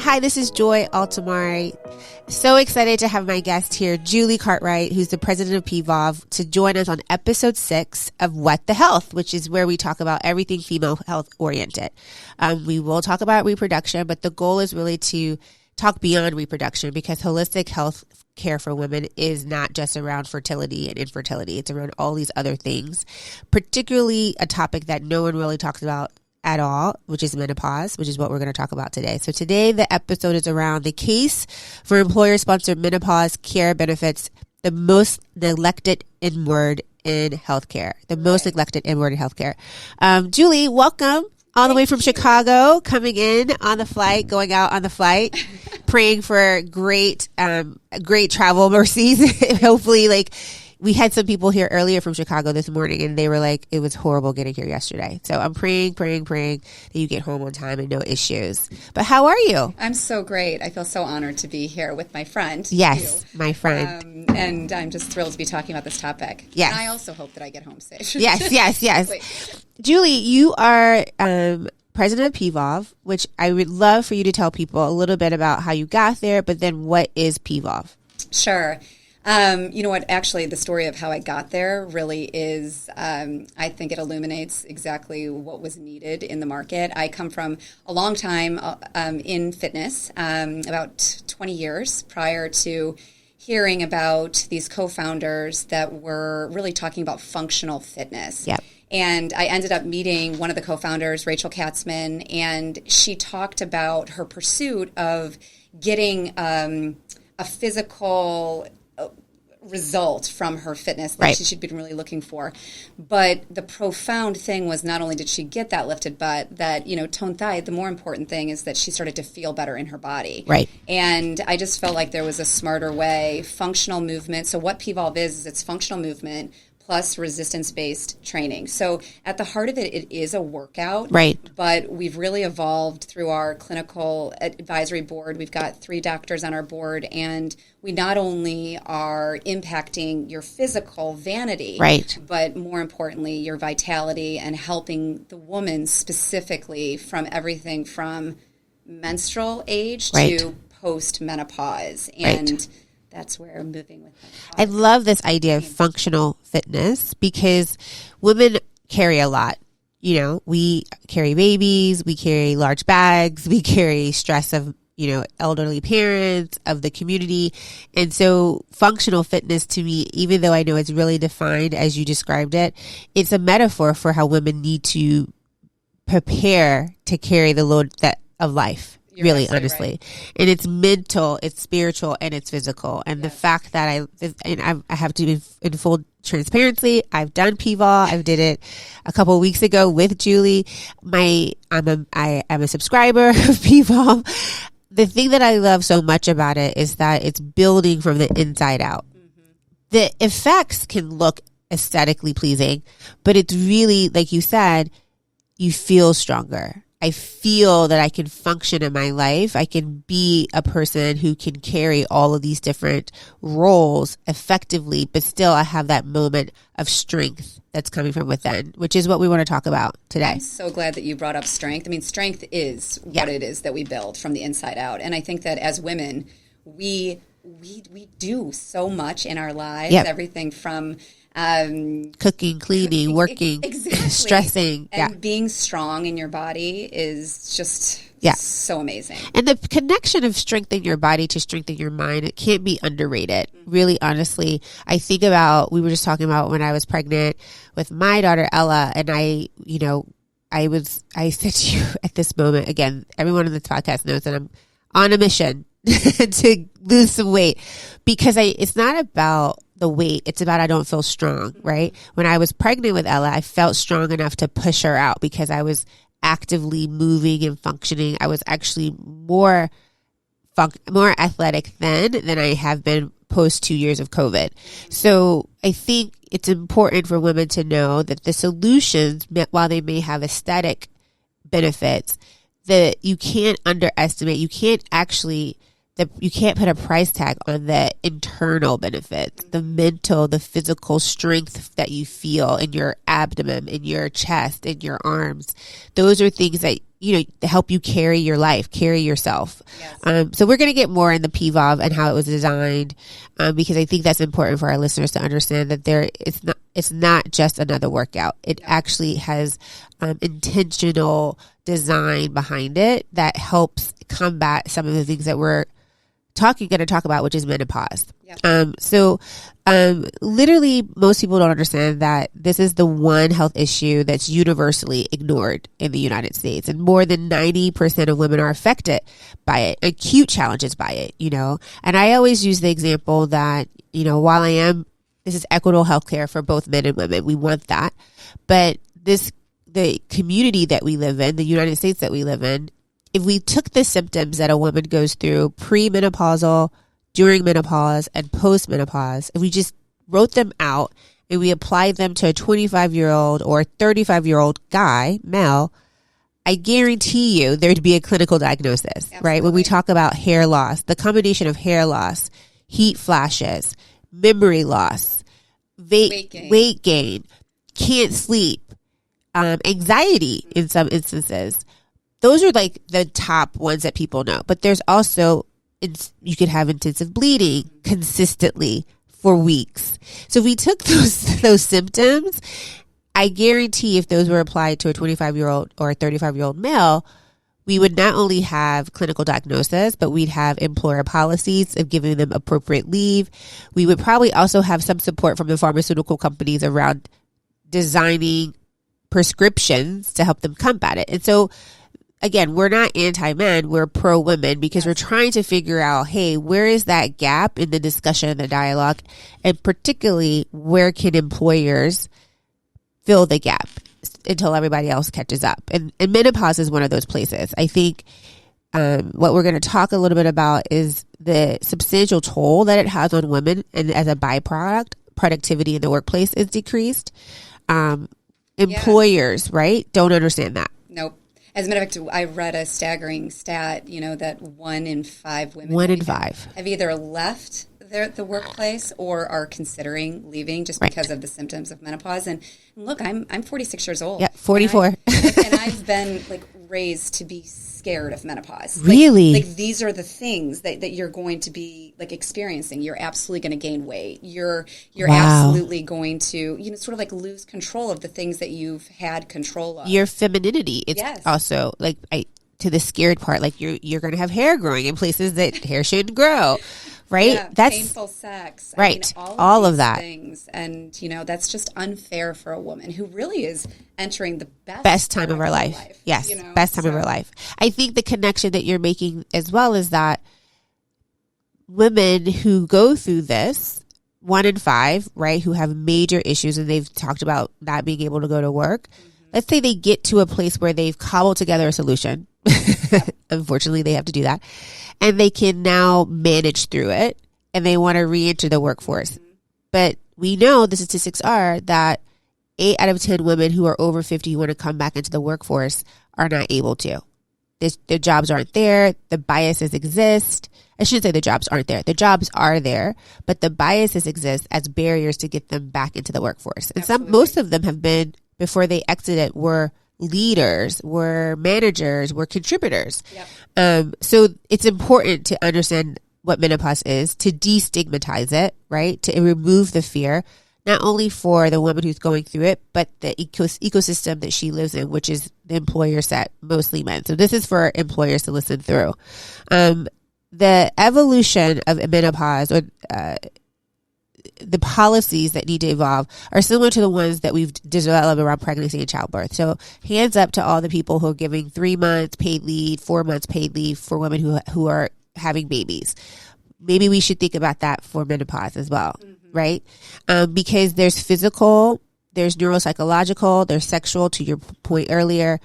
Hi, this is Joy Altamari. So excited to have my guest here, Julie Cartwright, who's the president of PVOV, to join us on episode 6 of What the Health, which is where we talk about everything female health oriented. We will talk about reproduction, but the goal is really to talk beyond reproduction, because holistic health care for women is not just around fertility and infertility. It's around all these other things, particularly a topic that no one really talks about at all, which is menopause, which is what we're going to talk about today. So today the episode is around the case for employer-sponsored menopause care benefits, the most neglected inward in healthcare. Julie, welcome. All the way from Chicago, coming in on the flight, going out on the flight, praying for great travel mercies. Hopefully, we had some people here earlier from Chicago this morning, and they were like, it was horrible getting here yesterday. So I'm praying that you get home on time and no issues. But how are you? I'm so great. I feel so honored to be here with my friend. Yes, my friend. And I'm just thrilled to be talking about this topic. Yes. And I also hope that I get home safe. Yes. Julie, you are president of PVOV, which I would love for you to tell people a little bit about how you got there, but then what is PVOV? Sure. You know what, actually, the story of how I got there really is, I think it illuminates exactly what was needed in the market. I come from a long time in fitness, about 20 years prior to hearing about these co-founders that were really talking about functional fitness. Yep. And I ended up meeting one of the co-founders, Rachel Katzman, and she talked about her pursuit of getting a physical result from her fitness that she'd been really looking for. But the profound thing was not only did she get that lifted butt, that, toned thigh, the more important thing is that she started to feel better in her body. Right. And I just felt like there was a smarter way, functional movement. So what PVOV is it's functional movement plus resistance-based training. So at the heart of it, it is a workout. Right. But we've really evolved through our clinical advisory board. We've got 3 doctors on our board, and we not only are impacting your physical vanity, right, but more importantly, your vitality, and helping the woman specifically from everything from menstrual age to post-menopause. And that's where I'm moving with that. I love this idea of functional fitness, because women carry a lot. We carry babies, we carry large bags, we carry stress of, elderly parents, of the community. And so functional fitness to me, even though I know it's really defined as you described it, it's a metaphor for how women need to prepare to carry the load of life. Really, honestly. Right. And it's mental, it's spiritual, and it's physical. And the fact that I have to be in full transparency, I've done PVOV. I did it a couple of weeks ago with Julie. I am a subscriber of PVOV. The thing that I love so much about it is that it's building from the inside out. Mm-hmm. The effects can look aesthetically pleasing, but it's really, like you said, you feel stronger. I feel that I can function in my life. I can be a person who can carry all of these different roles effectively, but still I have that moment of strength that's coming from within, which is what we want to talk about today. I'm so glad that you brought up strength. I mean, strength is what it is that we build from the inside out. And I think that as women, we do so much in our lives, everything from cooking, cleaning, working, stressing, and being strong in your body is just so amazing. And the connection of strength in your body to strength in your mind, it can't be underrated. Mm-hmm. Really, honestly, I think about, we were just talking about when I was pregnant with my daughter Ella, and I said to you at this moment, again, everyone on this podcast knows that I'm on a mission to lose some weight, because it's not about the weight. It's about, I don't feel strong, right? When I was pregnant with Ella, I felt strong enough to push her out because I was actively moving and functioning. I was actually more athletic then than I have been post 2 years of COVID. So I think it's important for women to know that the solutions, while they may have aesthetic benefits, that you can't underestimate, you can't put a price tag on the internal benefits, the mental, the physical strength that you feel in your abdomen, in your chest, in your arms. Those are things that to help you carry your life, carry yourself. Yes. So we're going to get more in the PVOV and how it was designed, because I think that's important for our listeners to understand that it's not just another workout. It actually has intentional design behind it that helps combat some of the things that we're going to talk about, which is menopause. Literally most people don't understand that this is the one health issue that's universally ignored in the United States, and more than 90% of women are affected by it, acute challenges by it, and I always use the example that, while this is equitable healthcare for both men and women, we want that, but the community that we live in, the United States that we live in, if we took the symptoms that a woman goes through pre-menopausal, during menopause, and post-menopause, if we just wrote them out and we applied them to a 25-year-old or 35-year-old guy, male, I guarantee you there'd be a clinical diagnosis, Absolutely. Right? When we talk about hair loss, the combination of hair loss, heat flashes, memory loss, weight gain, can't sleep, anxiety in some instances. Those are like the top ones that people know. But there's also, you could have intensive bleeding consistently for weeks. So if we took those symptoms, I guarantee if those were applied to a 25-year-old or a 35-year-old male, we would not only have clinical diagnosis, but we'd have employer policies of giving them appropriate leave. We would probably also have some support from the pharmaceutical companies around designing prescriptions to help them combat it. And so, again, we're not anti-men, we're pro-women, because we're trying to figure out, hey, where is that gap in the discussion and the dialogue? And particularly, where can employers fill the gap until everybody else catches up? And menopause is one of those places. I think what we're going to talk a little bit about is the substantial toll that it has on women. And as a byproduct, productivity in the workplace is decreased. Employers, right, don't understand that. Nope. As a matter of fact, I read a staggering stat, that 1 in 5 women have either left the workplace or are considering leaving just because of the symptoms of menopause. And look, I'm 46 years old. Yeah, 44. And I've been raised to be scared of menopause. Really? These are the things that you're going to be experiencing. You're absolutely going to gain weight. You're absolutely going to, sort of lose control of the things that you've had control of. Your femininity. It's also to the scared part, you're going to have hair growing in places that hair shouldn't grow. Right? Yeah, that's painful sex. Right. All of that. Things. And, that's just unfair for a woman who really is entering the best time of her life. Yes. Best time of her life. I think the connection that you're making as well is that women who go through this, 1 in 5, right, who have major issues and they've talked about not being able to go to work. Let's say they get to a place where they've cobbled together a solution. Unfortunately, they have to do that. And they can now manage through it and they want to re-enter the workforce. But we know the statistics are that 8 out of 10 women who are over 50 who want to come back into the workforce are not able to. Their jobs aren't there. The biases exist. I shouldn't say the jobs aren't there. The jobs are there, but the biases exist as barriers to get them back into the workforce. And most of them have been, before they exited, were leaders, were managers, were contributors. So it's important to understand what menopause is, to destigmatize it, right? To remove the fear, not only for the woman who's going through it, but the ecosystem that she lives in, which is the employer set, mostly men. So this is for employers to listen through. The evolution of menopause, or the policies that need to evolve, are similar to the ones that we've developed around pregnancy and childbirth. So hands up to all the people who are giving 3 months paid leave, 4 months paid leave for women who are having babies. Maybe we should think about that for menopause as well, right? Because there's physical, there's neuropsychological, there's sexual, to your point earlier.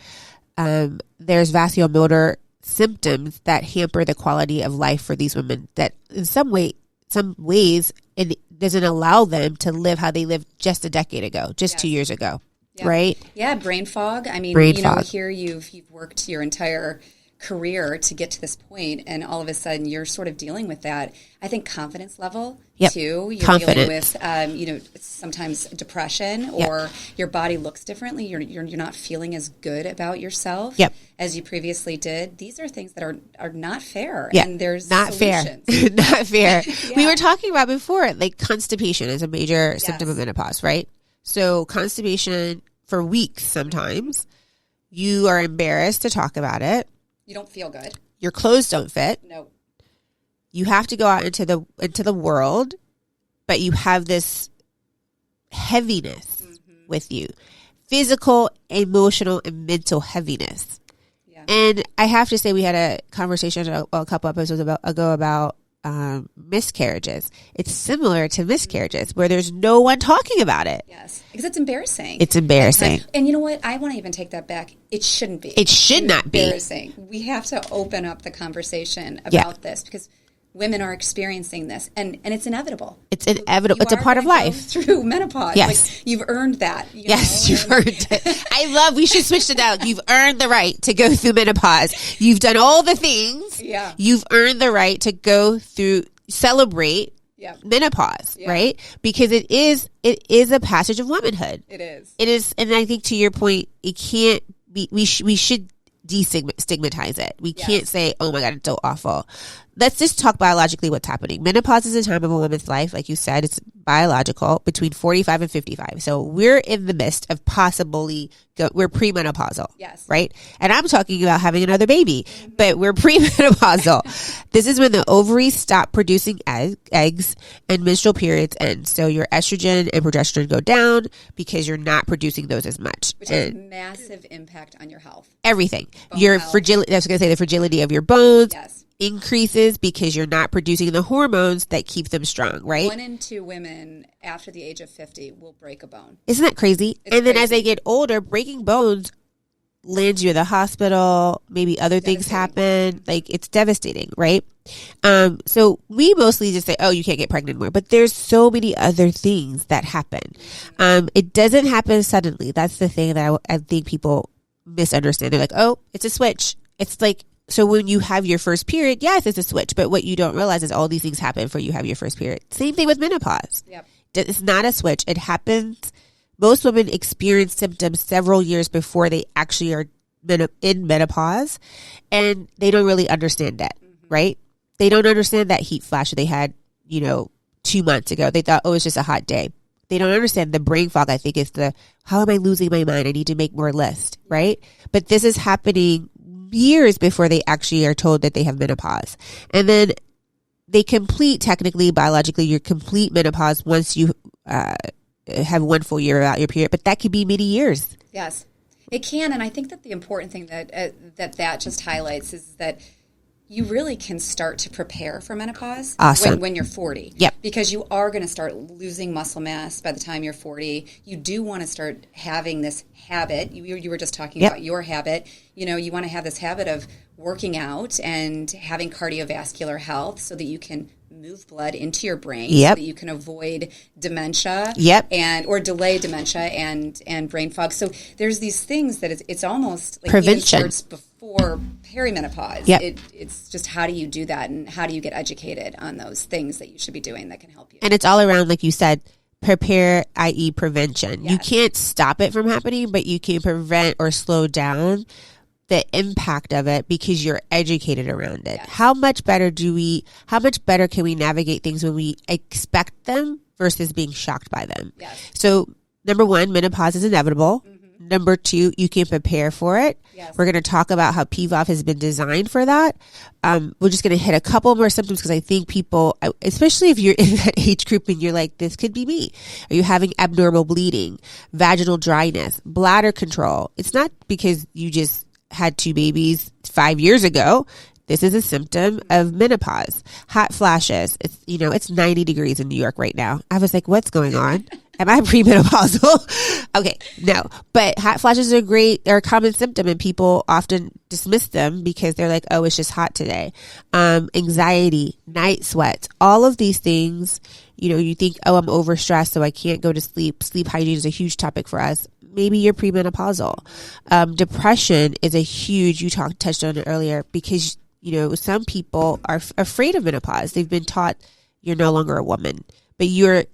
There's vasculomotor symptoms that hamper the quality of life for these women that in some ways it doesn't allow them to live how they lived just a decade ago, just 2 years ago, right? Yeah, brain fog. I mean, here you've worked your entire career to get to this point, and all of a sudden you're sort of dealing with that. I think confidence level too. You're dealing with, sometimes depression, or your body looks differently. You're not feeling as good about yourself as you previously did. These are things that are not fair, and there's not solutions. fair, not fair. We were talking about before, like constipation is a major symptom of menopause, right? So constipation for weeks, sometimes you are embarrassed to talk about it. You don't feel good. Your clothes don't fit. No. You have to go out into the world, but you have this heaviness with you. Physical, emotional, and mental heaviness. Yeah. And I have to say, we had a conversation a couple episodes ago about miscarriages. It's similar to miscarriages where there's no one talking about it. Yes, because it's embarrassing. It's embarrassing. And you know what? I want to even take that back. It shouldn't be. It should not be. Embarrassing. We have to open up the conversation about this, because women are experiencing this, and it's inevitable. It's inevitable. It's a part of life. Through menopause. Yes. Like, you've earned that. You've earned it. We should switch to that. You've earned the right to go through menopause. You've done all the things. Yeah. You've earned the right to go through, celebrate menopause, right? Because it is a passage of womanhood. It is. It is. And I think to your point, it can't be, we should destigmatize it. We can't say, oh my God, it's so awful. Let's just talk biologically what's happening. Menopause is a time of a woman's life, like you said, it's biological, between 45 and 55. So we're in the midst of we're premenopausal. Yes. Right? And I'm talking about having another baby, but we're premenopausal. This is when the ovaries stop producing eggs and menstrual periods end. So your estrogen and progesterone go down because you're not producing those as much. Which has a massive impact on your health. Everything. Your fragility, I was going to say the fragility of your bones. Yes. Increases because you're not producing the hormones that keep them strong, right? 1 in 2 women after the age of 50 will break a bone. Isn't that crazy? Then as they get older, breaking bones lands you in the hospital. Maybe other things happen. Like, it's devastating, right? So we mostly just say, oh, you can't get pregnant anymore. But there's so many other things that happen. It doesn't happen suddenly. That's the thing that I think people misunderstand. They're like, oh, it's a switch. It's like, so when you have your first period, yes, it's a switch. But what you don't realize is all these things happen before you have your first period. Same thing with menopause. Yep. It's not a switch. It happens. Most women experience symptoms several years before they actually are in menopause. And they don't really understand that, right? They don't understand that heat flash they had, 2 months ago. They thought, oh, it's just a hot day. They don't understand the brain fog. I think is how am I losing my mind? I need to make more list, right? But this is happening years before they actually are told that they have menopause. And then they technically, biologically, your complete menopause once you have 1 full year without your period. But that could be many years. Yes, it can. And I think that the important thing that just highlights is that you really can start to prepare for menopause when you're 40. Yep. Because you are going to start losing muscle mass by the time you're 40. You do want to start having this habit. You were just talking about your habit. You want to have this habit of working out and having cardiovascular health so that you can move blood into your brain so that you can avoid dementia or delay dementia and brain fog. So there's these things that it's almost like prevention before perimenopause. Yep. It's just how do you do that, and how do you get educated on those things that you should be doing that can help you. And it's all around, like you said, prepare, i.e. prevention. Yes. You can't stop it from happening, but you can prevent or slow down the impact of it because you're educated around it. Yes. How much better can we navigate things when we expect them versus being shocked by them? Yes. So, number 1, menopause is inevitable. Mm-hmm. Number 2, you can prepare for it. Yes. We're going to talk about how PVOF has been designed for that. We're just going to hit a couple more symptoms because I think people, especially if you're in that age group and you're like, this could be me. Are you having abnormal bleeding, vaginal dryness, bladder control? It's not because you just had 2 babies 5 years ago. This is a symptom of menopause. Hot flashes. It's 90 degrees in New York right now. I was like, what's going on? Am I premenopausal? Okay, no. But hot flashes they're a common symptom, and people often dismiss them because they're like, oh, it's just hot today. Anxiety, night sweats, all of these things, you think, oh, I'm overstressed, so I can't go to sleep. Sleep hygiene is a huge topic for us. maybe you're premenopausal. Depression is a huge, you touched on it earlier, because, some people are afraid of menopause. They've been taught you're no longer a woman, but we're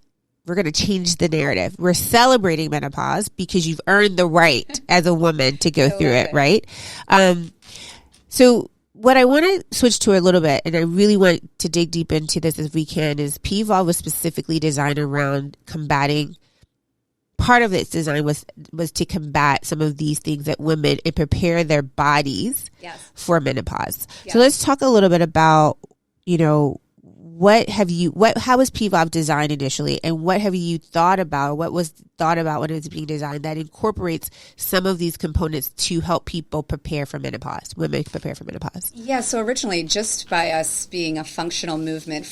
going to change the narrative. We're celebrating menopause because you've earned the right as a woman to go through it, right? So what I want to switch to a little bit, and I really want to dig deep into this if we can, is PVOL was specifically designed around combating. Part of its design was to combat some of these things that women and prepare their bodies for menopause. Yes. So let's talk a little bit about, how was PVOL designed initially, and what have you thought about? What was thought about when it was being designed that incorporates some of these components to help people prepare for menopause, women prepare for menopause? Yeah, so originally, just by us being a functional movement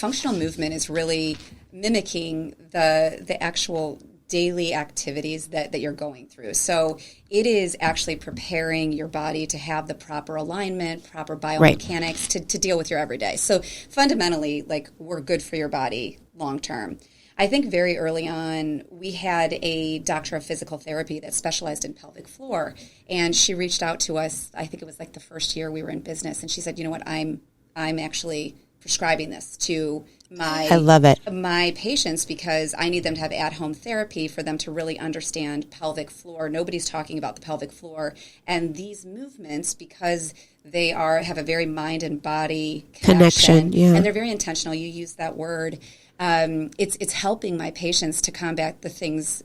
is really mimicking the actual daily activities that you're going through. So it is actually preparing your body to have the proper alignment, proper biomechanics to deal with your everyday. So fundamentally, we're good for your body long term. I think very early on, we had a doctor of physical therapy that specialized in pelvic floor, and she reached out to us. I think it was the first year we were in business, and she said, "You know what? I'm actually prescribing this to my patients because I need them to have at-home therapy for them to really understand pelvic floor. Nobody's talking about the pelvic floor, and these movements, because they have a very mind and body connection, and they're very intentional. You use that word. It's helping my patients to combat the things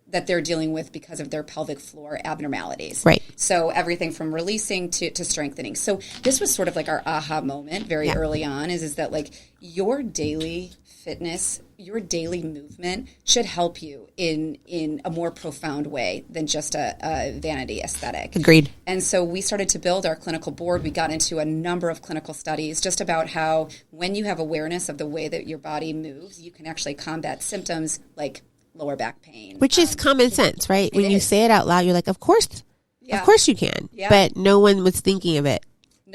that they're dealing with because of their pelvic floor abnormalities. Right. So everything from releasing to strengthening. So this was sort of our aha moment very early on is that your daily fitness, your daily movement should help you in a more profound way than just a vanity aesthetic. Agreed. And so we started to build our clinical board. We got into a number of clinical studies just about how when you have awareness of the way that your body moves, you can actually combat symptoms like lower back pain. Which is common sense, right? When you say it out loud, you're like, of course you can. Yeah. But no one was thinking of it,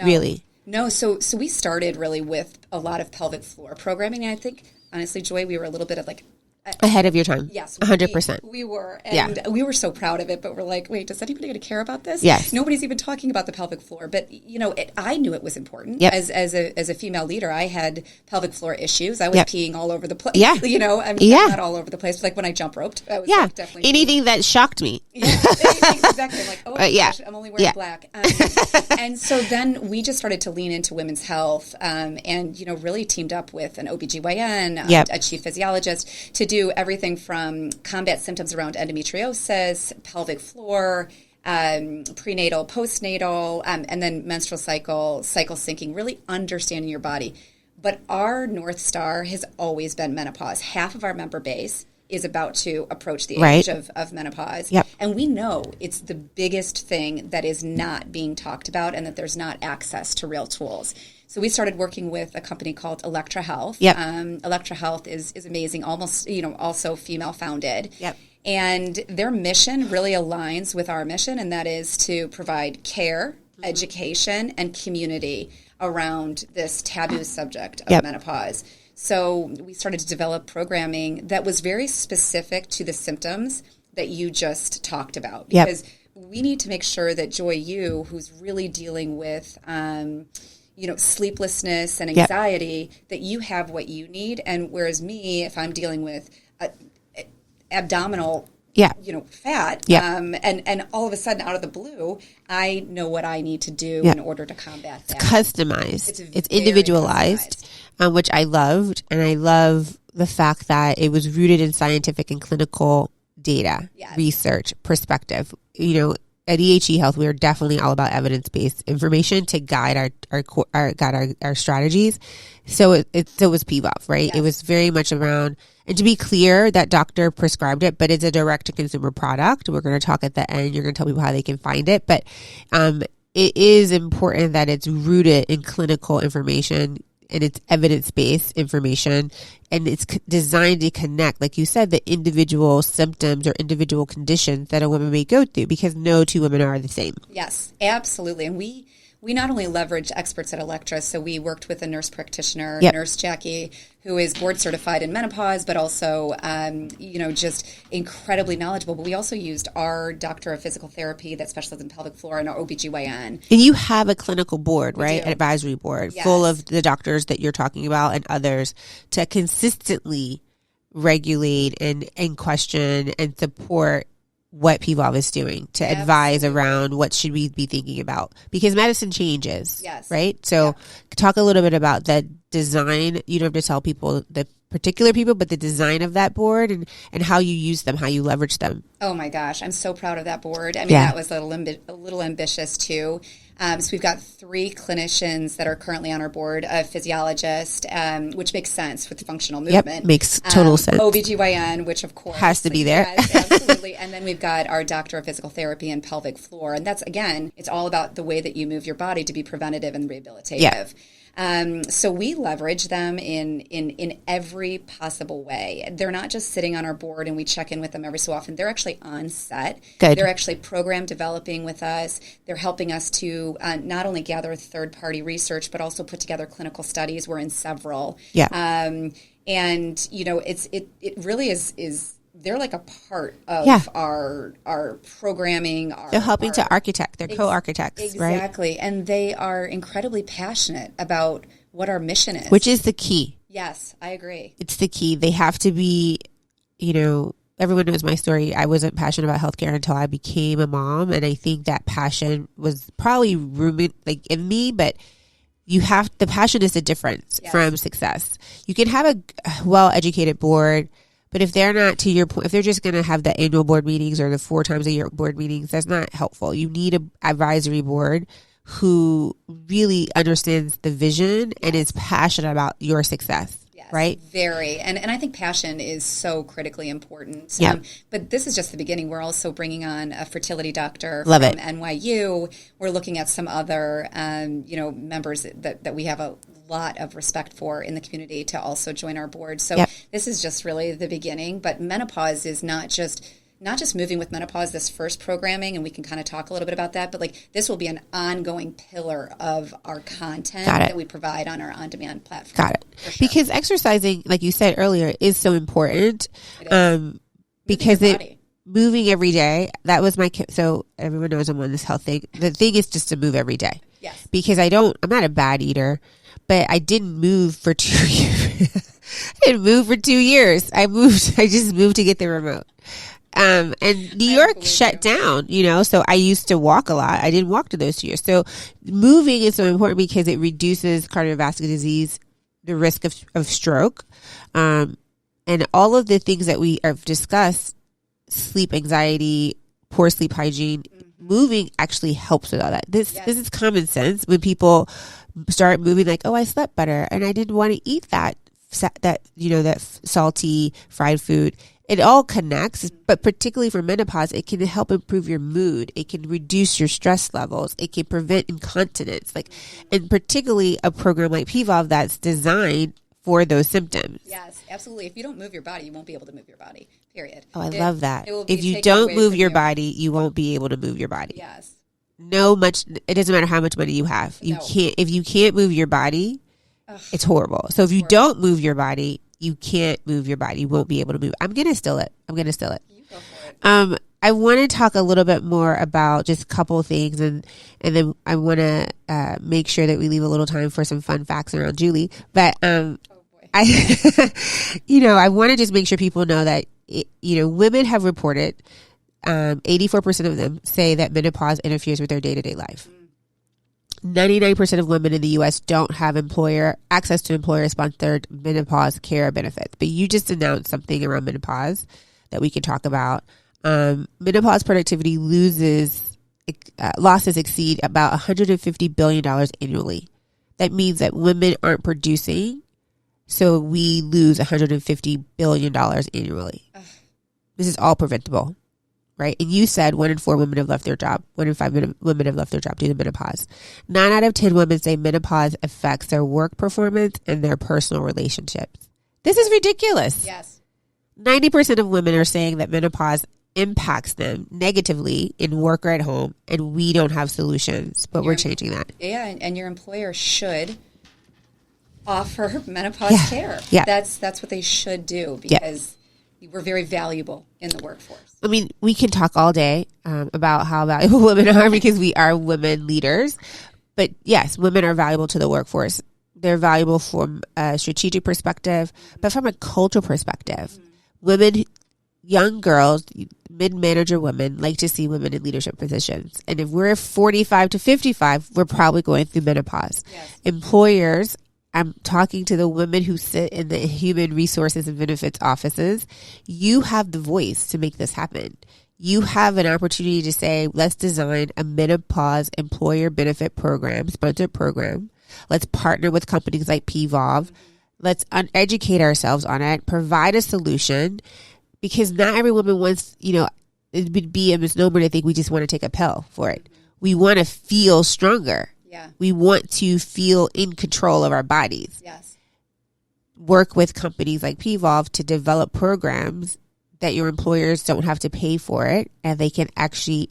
really. No, so we started really with a lot of pelvic floor programming. And I think, honestly, Joy, we were a little bit of ahead of your time. Yes. 100%. We were. And we were so proud of it, but we're like, wait, does anybody going to care about this? Yes. Nobody's even talking about the pelvic floor. But, I knew it was important. Yep. As a female leader, I had pelvic floor issues. I was peeing all over the place. Yeah. Not all over the place, but when I jump roped, I was definitely anything that shocked me. Yeah, exactly. I'm like, gosh, I'm only wearing black. And so then we just started to lean into women's health and, really teamed up with an OBGYN, a chief physiologist to do everything from combat symptoms around endometriosis, pelvic floor, prenatal, postnatal, and then menstrual cycle syncing, really understanding your body. But our North Star has always been menopause. Half of our member base is about to approach the age of menopause. Yep. And we know it's the biggest thing that is not being talked about and that there's not access to real tools. So we started working with a company called ElectraHealth. Yep. ElectraHealth is amazing, almost, also female founded. Yep. And their mission really aligns with our mission, and that is to provide care, education, and community around this taboo subject of menopause. So we started to develop programming that was very specific to the symptoms that you just talked about. Because we need to make sure that Joy, you, who's really dealing with sleeplessness and anxiety, that you have what you need. And whereas me, if I'm dealing with abdominal fat, and all of a sudden out of the blue, I know what I need to do in order to combat that. It's customized. It's individualized. Which I loved, and I love the fact that it was rooted in scientific and clinical data, research, perspective. At ElectraHealth, we are definitely all about evidence-based information to guide our strategies. So so was PVOL, right? Yes. It was very much around, and to be clear, that doctor prescribed it, but it's a direct-to-consumer product. We're going to talk at the end. You're going to tell people how they can find it, but it is important that it's rooted in clinical information. And it's evidence-based information, and it's designed to connect, like you said, the individual symptoms or individual conditions that a woman may go through, because no two women are the same. Yes, absolutely. And we we not only leverage experts at Electra, so we worked with a nurse practitioner, Yep. Nurse Jackie, who is board certified in menopause, but also, just incredibly knowledgeable. But we also used our doctor of physical therapy that specializes in pelvic floor and our OBGYN. And you have a clinical board, right? do. An advisory board Yes. full of the doctors that you're talking about and others to consistently regulate and question and support what PVOV is doing, to advise around what should we be thinking about, because medicine changes. Yes. Right. So talk a little bit about the design. You don't have to tell people the particular people, but the design of that board and how you use them, how you leverage them. Oh my gosh, I'm so proud of that board. I mean, Yeah. that was a little ambitious too. So we've got 3 clinicians that are currently on our board, a physiologist, which makes sense with the functional movement. Yep, makes total sense. OBGYN, which of course Has to be there. Yes, absolutely. And then we've got our doctor of physical therapy and pelvic floor. And that's, again, it's all about the way that you move your body to be preventative and rehabilitative. Yeah. So we leverage them in every possible way. They're not just sitting on our board and we check in with them every so often. They're actually on set. Good. They're actually program developing with us. They're helping us to not only gather third-party research, but also put together clinical studies. We're in several. Yeah. And it really is. They're like a part of our programming. They're helping to architect. They're co-architects, right? Exactly. And they are incredibly passionate about what our mission is. Which is the key. Yes, I agree. It's the key. They have to be, everyone knows my story. I wasn't passionate about healthcare until I became a mom. And I think that passion was probably in me, but the passion is the difference from success. You can have a well-educated board, but if they're not, to your point, if they're just going to have the annual board meetings or the 4 times a year board meetings, that's not helpful. You need an advisory board who really understands the vision and is passionate about your success. Yes, right? Very. And I think passion is so critically important. Yeah. But this is just the beginning. We're also bringing on a fertility doctor Love from it. NYU. We're looking at some other, members that we have a lot of respect for in the community to also join our board. So this is just really the beginning. But menopause is not just moving with menopause, this first programming, and we can kind of talk a little bit about that, but this will be an ongoing pillar of our content that we provide on our on-demand platform. Got it. Sure. Because exercising, like you said earlier, is so important. Because moving every day, that was so everyone knows I'm on this health thing. The thing is just to move every day. Yes. Because I'm not a bad eater, but I didn't move for 2 years. I didn't move for 2 years. I just moved to get the remote. And New York shut down, so I used to walk a lot. I didn't walk to those 2 years. So moving is so important because it reduces cardiovascular disease, the risk of stroke, and all of the things that we have discussed, sleep anxiety, poor sleep hygiene. Moving actually helps with all that. This is common sense. When people start moving, like, oh, I slept better and I didn't want to eat that salty fried food. It all connects, but particularly for menopause, it can help improve your mood. It can reduce your stress levels. It can prevent incontinence. And particularly a program like PVOV that's designed for those symptoms. Yes, absolutely. If you don't move your body, you won't be able to move your body, period. Oh, I love that. If you taken don't away move from your you. body, you won't be able to move your body. Yes. It doesn't matter how much money you have. If you can't move your body, it's horrible. So if you don't move your body, you can't move your body. You won't be able to move. I'm going to steal it. You go for it. I want to talk a little bit more about just a couple of things, and then I want to make sure that we leave a little time for some fun facts around Julie. But I want to just make sure people know that women have reported 84% of them say that menopause interferes with their day-to-day life. 99% of women in the U.S. don't have access to employer-sponsored menopause care benefits. But you just announced something around menopause that we can talk about. Menopause productivity losses exceed about $150 billion annually. That means that women aren't producing, so we lose $150 billion annually. This is all preventable. Right. And you said 1 in 4 women have left their job. 1 in 5 women have left their job due to menopause. 9 out of 10 women say menopause affects their work performance and their personal relationships. This is ridiculous. Yes. 90% of women are saying that menopause impacts them negatively in work or at home, and we don't have solutions, but we're changing that. Yeah, and your employer should offer menopause care. Yeah. That's what they should do, because we're very valuable in the workforce. I mean, we can talk all day about how valuable women are because we are women leaders. But yes, women are valuable to the workforce. They're valuable from a strategic perspective, but from a cultural perspective. Women, young girls, mid-manager women like to see women in leadership positions. And if we're 45 to 55, we're probably going through menopause. Yes. Employers, I'm talking to the women who sit in the human resources and benefits offices. You have the voice to make this happen. You have an opportunity to say, let's design a menopause employer benefit program, sponsored program. Let's partner with companies like volve. Let's educate ourselves on it, provide a solution, because not every woman wants, it would be a misnomer to think we just want to take a pill for it. We want to feel stronger. Yeah. We want to feel in control of our bodies. Yes. Work with companies like volve to develop programs that your employers don't have to pay for it, and they can actually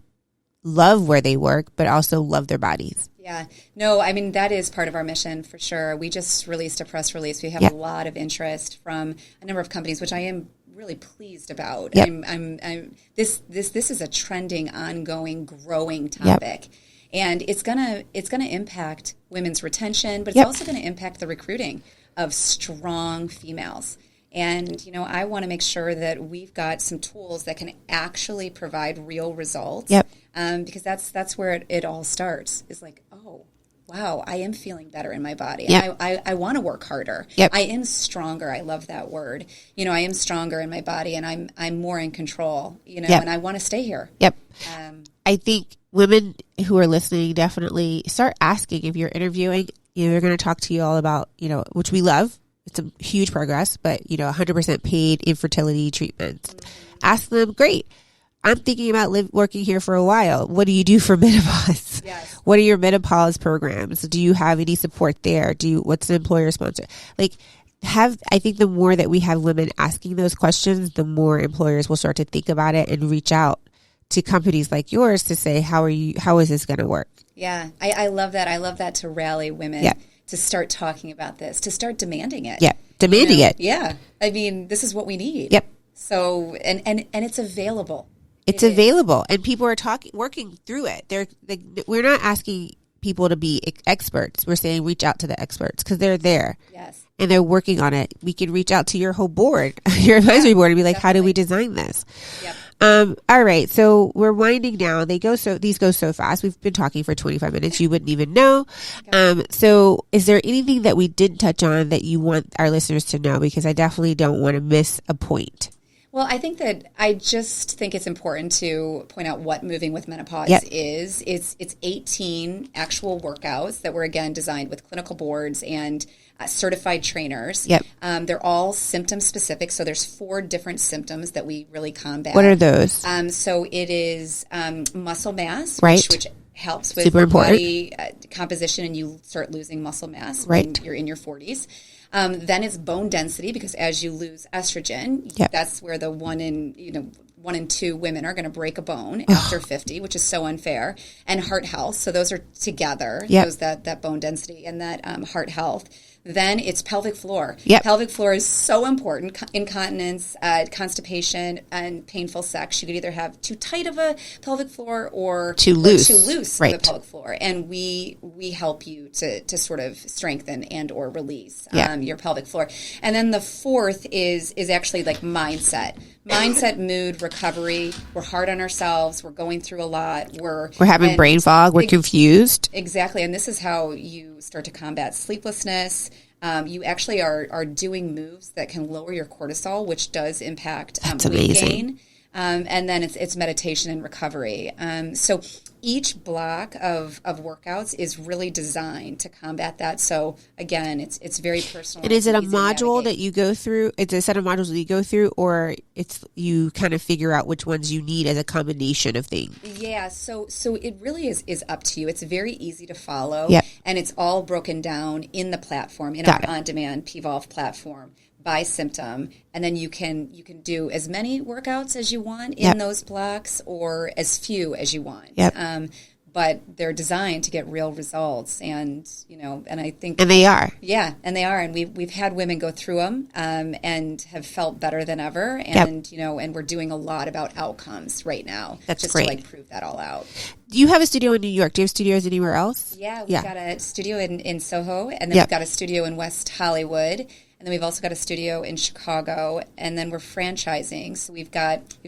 love where they work, but also love their bodies. Yeah. No, I mean, that is part of our mission for sure. We just released a press release. We have a lot of interest from a number of companies, which I am really pleased about. This is a trending, ongoing, growing topic. And it's gonna impact women's retention, but it's also going to impact the recruiting of strong females. And, I want to make sure that we've got some tools that can actually provide real results. Because that's where it all starts. Is like, oh, wow, I am feeling better in my body. I want to work harder. I am stronger. I love that word. I am stronger in my body, and I'm more in control, and I want to stay here. I think women who are listening definitely start asking if you're interviewing. They're going to talk to you all about, which we love. It's a huge progress, but 100% paid infertility treatments. Ask them, great. I'm thinking about working here for a while. What do you do for menopause? What are your menopause programs? Do you have any support there? What's the employer sponsor? I think the more that we have women asking those questions, the more employers will start to think about it and reach out to companies like yours to say, how is this going to work? Yeah, I love that. I love that, to rally women to start talking about this, to start demanding it. Demanding it. Yeah. I mean, this is what we need. So, and it's available. It's available, and people are working through it. We're not asking people to be experts. We're saying reach out to the experts because they're there. And they're working on it. We can reach out to your whole board, your advisory board, and be like, how do we design this? All right. So we're winding down. These go so fast. We've been talking for 25 minutes. You wouldn't even know. So is there anything that we didn't touch on that you want our listeners to know? Because I definitely don't want to miss a point. Well, I just think it's important to point out what Moving with Menopause is. It's 18 actual workouts that were, again, designed with clinical boards and certified trainers. They're all symptom specific. So there's 4 different symptoms that we really combat. What are those? So it is muscle mass, right, which helps with body composition, and you start losing muscle mass when you're in your 40s. Then it's bone density, because as you lose estrogen, that's where the 1 in 2 women are going to break a bone after 50, which is so unfair. And heart health. So those are together, those that bone density and that heart health. Then it's pelvic floor. Pelvic floor is so important. Incontinence, constipation, and painful sex. You could either have too tight of a pelvic floor or too loose of a pelvic floor. And we help you to sort of strengthen and or release your pelvic floor. And then the 4th is actually like mindset. Mindset, mood, recovery. We're hard on ourselves. We're going through a lot. We're having brain fog. We're confused. Exactly. And this is how you start to combat sleeplessness. You actually are doing moves that can lower your cortisol, which does impact weight gain. And then it's meditation and recovery. So each block of workouts is really designed to combat that. So again, it's very personal. And is it a module that you go through? It's a set of modules that you go through, or it's you kind of figure out which ones you need as a combination of things? Yeah. So it really is up to you. It's very easy to follow, and it's all broken down in the platform, in our on-demand volve platform, by symptom, and then you can do as many workouts as you want in those blocks or as few as you want. But they're designed to get real results, and and I think they are. Yeah, and they are, and we've had women go through them and have felt better than ever, and and we're doing a lot about outcomes right now. That's just great. To prove that all out. Do you have a studio in New York? Do you have studios anywhere else? Yeah, we've got a studio in Soho, and then we've got a studio in West Hollywood, and then we've also got a studio in Chicago, and then we're franchising. So we've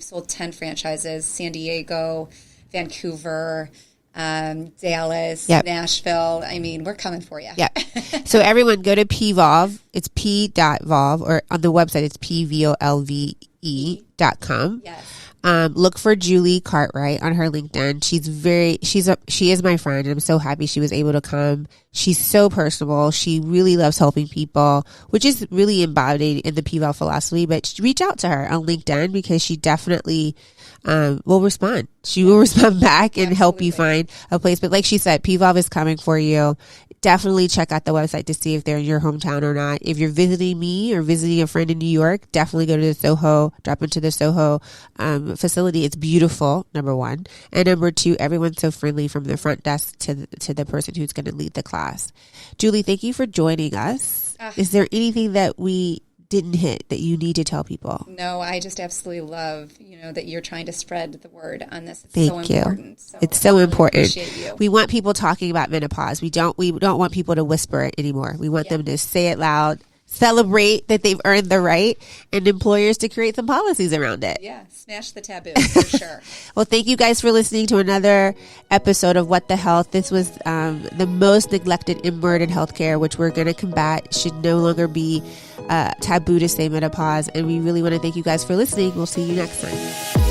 sold 10 franchises: San Diego, Vancouver, Dallas, Nashville. I mean, we're coming for you. Yeah. So everyone go to pvolve. It's p.volve, or on the website it's pvolve.com. Yes. Look for Julie Cartwright on her LinkedIn. She is my friend, and I'm so happy she was able to come. She's so personable. She really loves helping people, which is really embodied in the PVOL philosophy. But reach out to her on LinkedIn, because she definitely will respond. She will respond back and help you find a place. But like she said, PVOL is coming for you. Definitely check out the website to see if they're in your hometown or not. If you're visiting me or visiting a friend in New York, definitely go to the Soho, drop into the Soho facility. It's beautiful, number one. And number two, everyone's so friendly, from the front desk to the person who's going to lead the class. Julie, thank you for joining us. Is there anything that we didn't hit that you need to tell people? No, I just absolutely love, that you're trying to spread the word on this. It's Thank you. Important. So it's so important. Appreciate you. We want people talking about menopause. We don't want people to whisper it anymore. We want them to say it loud, celebrate that they've earned the right, and employers to create some policies around it. Yeah, smash the taboo for sure. Well, thank you guys for listening to another episode of What the Health. This was the most neglected inward in healthcare, which we're going to combat. It should no longer be taboo to say menopause. And we really want to thank you guys for listening. We'll see you next time.